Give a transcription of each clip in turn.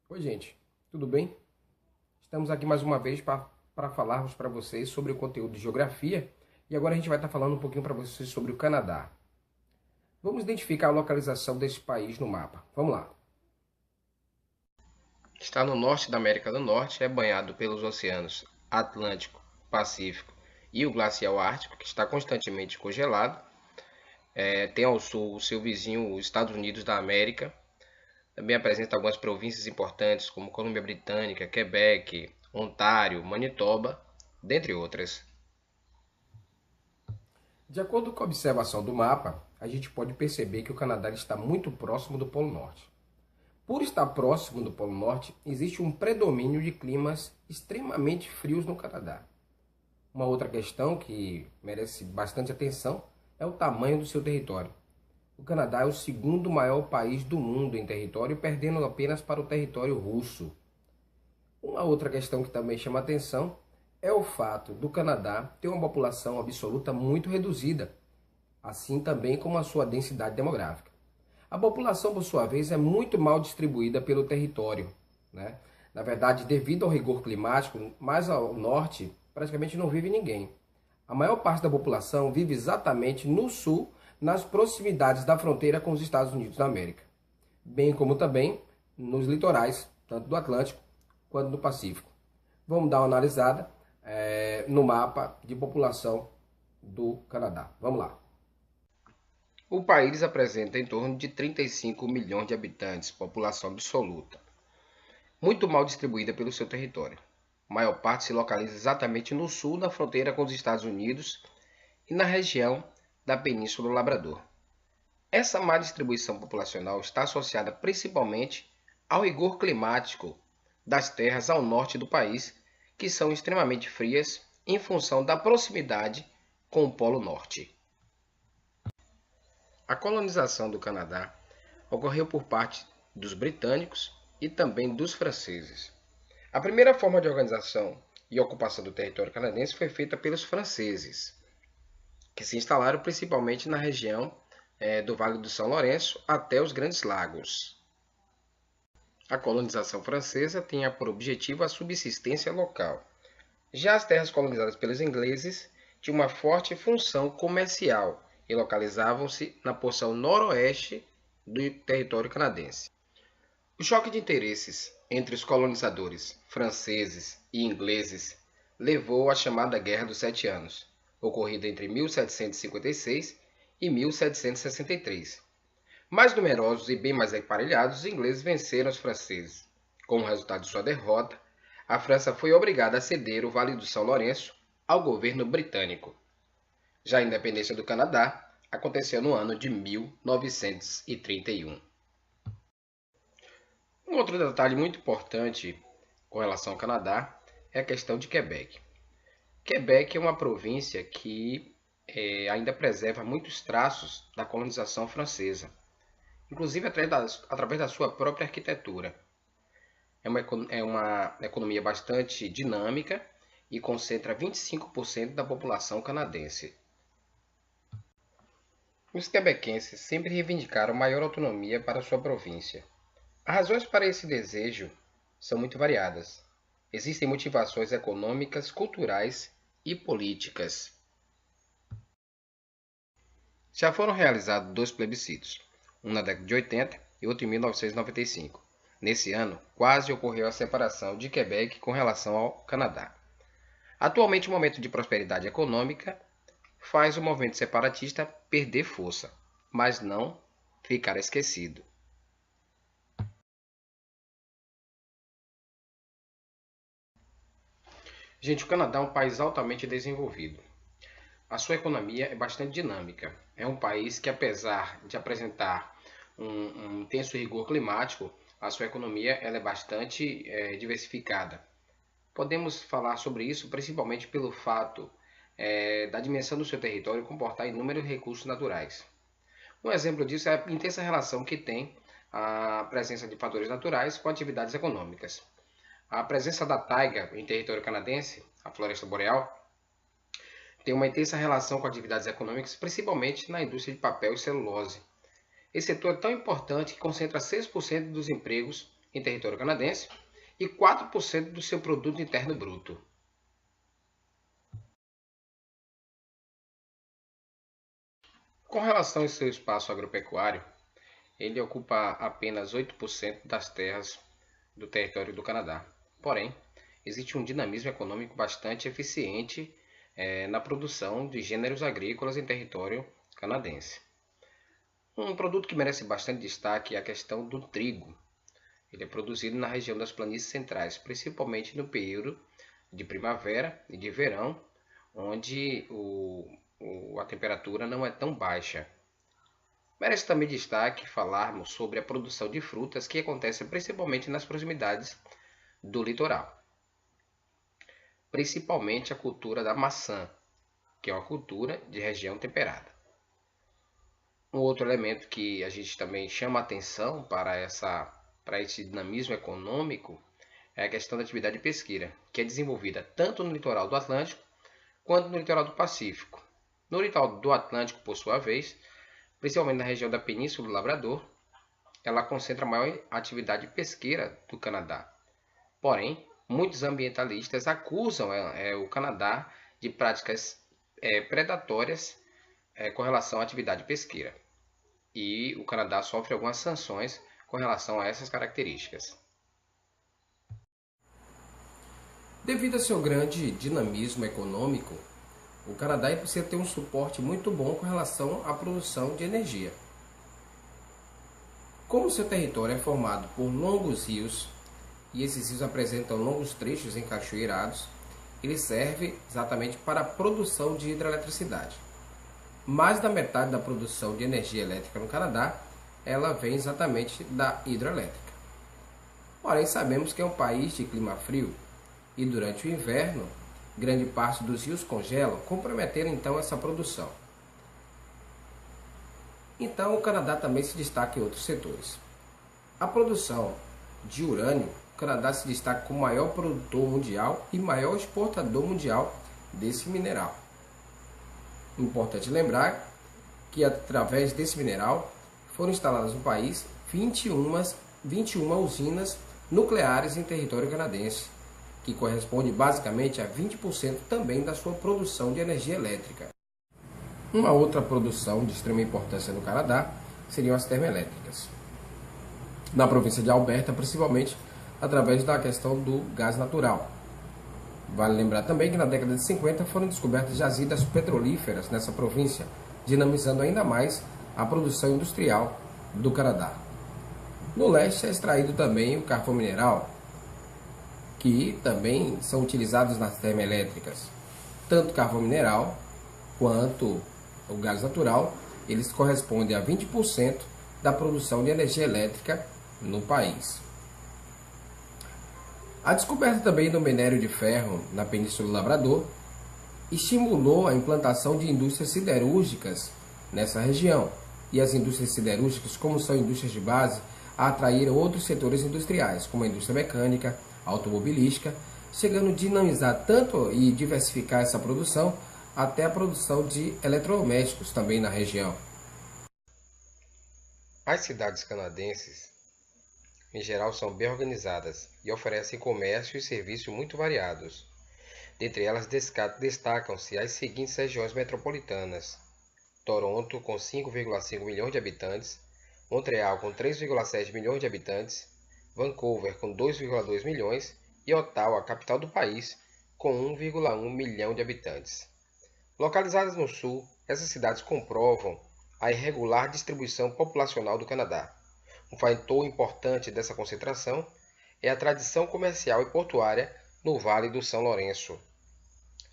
Oi, gente, tudo bem? Estamos aqui mais uma vez para falarmos para vocês sobre o conteúdo de geografia e agora a gente vai estar falando um pouquinho para vocês sobre o Canadá. Vamos identificar a localização desse país no mapa. Vamos lá. Está no norte da América do Norte, é banhado pelos oceanos Atlântico, Pacífico e o glacial Ártico, que está constantemente congelado. Tem ao sul o seu vizinho, os Estados Unidos da América. Também apresenta algumas províncias importantes, como Colômbia Britânica, Quebec, Ontário, Manitoba, dentre outras. De acordo com a observação do mapa, a gente pode perceber que o Canadá está muito próximo do Polo Norte. Por estar próximo do Polo Norte, existe um predomínio de climas extremamente frios no Canadá. Uma outra questão que merece bastante atenção é o tamanho do seu território. O Canadá é o segundo maior país do mundo em território, perdendo apenas para o território russo. Uma outra questão que também chama atenção é o fato do Canadá ter uma população absoluta muito reduzida, assim também como a sua densidade demográfica. A população, por sua vez, é muito mal distribuída pelo território, né? Na verdade, devido ao rigor climático, mais ao norte, praticamente não vive ninguém. A maior parte da população vive exatamente no sul, nas proximidades da fronteira com os Estados Unidos da América, bem como também nos litorais, tanto do Atlântico quanto do Pacífico. Vamos dar uma analisada no mapa de população do Canadá. Vamos lá. O país apresenta em torno de 35 milhões de habitantes, população absoluta, muito mal distribuída pelo seu território. A maior parte se localiza exatamente no sul, na fronteira com os Estados Unidos e na região da Península do Labrador. Essa má distribuição populacional está associada principalmente ao rigor climático das terras ao norte do país, que são extremamente frias em função da proximidade com o Polo Norte. A colonização do Canadá ocorreu por parte dos britânicos e também dos franceses. A primeira forma de organização e ocupação do território canadense foi feita pelos franceses, que se instalaram principalmente na região do Vale do São Lourenço até os Grandes Lagos. A colonização francesa tinha por objetivo a subsistência local. Já as terras colonizadas pelos ingleses tinham uma forte função comercial e localizavam-se na porção noroeste do território canadense. O choque de interesses entre os colonizadores franceses e ingleses levou à chamada Guerra dos Sete Anos, ocorrida entre 1756 e 1763. Mais numerosos e bem mais aparelhados, os ingleses venceram os franceses. Como resultado de sua derrota, a França foi obrigada a ceder o Vale do São Lourenço ao governo britânico. Já a independência do Canadá aconteceu no ano de 1931. Um outro detalhe muito importante com relação ao Canadá é a questão de Quebec. Quebec é uma província que ainda preserva muitos traços da colonização francesa, inclusive através da sua própria arquitetura. É uma economia bastante dinâmica e concentra 25% da população canadense. Os quebequenses sempre reivindicaram maior autonomia para sua província. As razões para esse desejo são muito variadas. Existem motivações econômicas, culturais e políticas. Já foram realizados dois plebiscitos, um na década de 80 e outro em 1995. Nesse ano, quase ocorreu a separação de Quebec com relação ao Canadá. Atualmente, o momento de prosperidade econômica faz o movimento separatista perder força, mas não ficar esquecido. Gente, o Canadá é um país altamente desenvolvido. A sua economia é bastante dinâmica. É um país que, apesar de apresentar um intenso rigor climático, a sua economia ela é bastante diversificada. Podemos falar sobre isso principalmente pelo fato da dimensão do seu território comportar inúmeros recursos naturais. Um exemplo disso é a intensa relação que tem a presença de fatores naturais com atividades econômicas. A presença da taiga em território canadense, a floresta boreal, tem uma intensa relação com atividades econômicas, principalmente na indústria de papel e celulose. Esse setor é tão importante que concentra 6% dos empregos em território canadense e 4% do seu produto interno bruto. Com relação ao seu espaço agropecuário, ele ocupa apenas 8% das terras do território do Canadá. Porém, existe um dinamismo econômico bastante eficiente na produção de gêneros agrícolas em território canadense. Um produto que merece bastante destaque é a questão do trigo. Ele é produzido na região das planícies centrais, principalmente no período de primavera e de verão, onde a temperatura não é tão baixa. Merece também destaque falarmos sobre a produção de frutas que acontece principalmente nas proximidades do litoral. Principalmente a cultura da maçã, que é uma cultura de região temperada. Um outro elemento que a gente também chama atenção para esse dinamismo econômico é a questão da atividade pesqueira, que é desenvolvida tanto no litoral do Atlântico quanto no litoral do Pacífico. No litoral do Atlântico, por sua vez, principalmente na região da Península do Labrador, ela concentra a maior atividade pesqueira do Canadá. Porém, muitos ambientalistas acusam o Canadá de práticas predatórias com relação à atividade pesqueira. E o Canadá sofre algumas sanções com relação a essas características. Devido a seu grande dinamismo econômico, o Canadá precisa ter um suporte muito bom com relação à produção de energia. Como seu território é formado por longos rios, e esses rios apresentam longos trechos encachoeirados, ele serve exatamente para a produção de hidroeletricidade. Mais da metade da produção de energia elétrica no Canadá, ela vem exatamente da hidrelétrica. Porém, sabemos que é um país de clima frio, e durante o inverno, grande parte dos rios congelam, comprometendo então essa produção. Então o Canadá também se destaca em outros setores. A produção de urânio, o Canadá se destaca como maior produtor mundial e maior exportador mundial desse mineral. Importante lembrar que através desse mineral foram instaladas no país 21 usinas nucleares em território canadense, que corresponde basicamente a 20% também da sua produção de energia elétrica. Uma outra produção de extrema importância no Canadá seriam as termoelétricas. Na província de Alberta, principalmente através da questão do gás natural. Vale lembrar também que na década de 50 foram descobertas jazidas petrolíferas nessa província, dinamizando ainda mais a produção industrial do Canadá. No leste é extraído também o carvão mineral, que também são utilizados nas termoelétricas. Tanto carvão mineral quanto o gás natural, eles correspondem a 20% da produção de energia elétrica no país. A descoberta também do minério de ferro na Península do Labrador estimulou a implantação de indústrias siderúrgicas nessa região. E as indústrias siderúrgicas, como são indústrias de base, atraíram outros setores industriais, como a indústria mecânica, automobilística, chegando a dinamizar tanto e diversificar essa produção até a produção de eletrodomésticos também na região. As cidades canadenses, em geral, são bem organizadas e oferecem comércio e serviços muito variados. Dentre elas destacam-se as seguintes regiões metropolitanas: Toronto, com 5,5 milhões de habitantes, Montreal, com 3,7 milhões de habitantes, Vancouver, com 2,2 milhões, e Ottawa, a capital do país, com 1,1 milhão de habitantes. Localizadas no sul, essas cidades comprovam a irregular distribuição populacional do Canadá. Um fator importante dessa concentração é a tradição comercial e portuária no Vale do São Lourenço.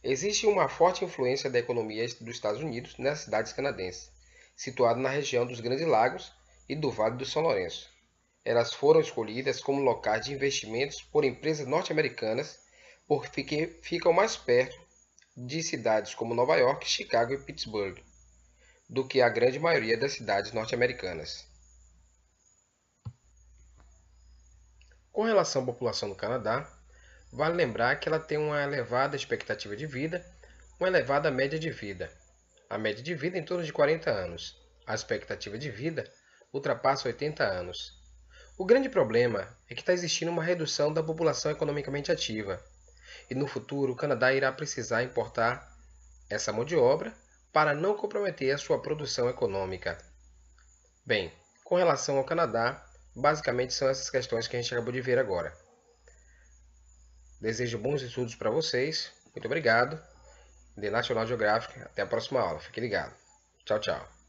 Existe uma forte influência da economia dos Estados Unidos nas cidades canadenses, situadas na região dos Grandes Lagos e do Vale do São Lourenço. Elas foram escolhidas como locais de investimentos por empresas norte-americanas porque ficam mais perto de cidades como Nova York, Chicago e Pittsburgh do que a grande maioria das cidades norte-americanas. Com relação à população do Canadá, vale lembrar que ela tem uma elevada expectativa de vida, uma elevada média de vida. A média de vida é em torno de 40 anos. A expectativa de vida ultrapassa 80 anos. O grande problema é que está existindo uma redução da população economicamente ativa, e no futuro o Canadá irá precisar importar essa mão de obra para não comprometer a sua produção econômica. Bem, com relação ao Canadá, basicamente são essas questões que a gente acabou de ver agora. Desejo bons estudos para vocês. Muito obrigado. The National Geographic. Até a próxima aula. Fique ligado. Tchau, tchau.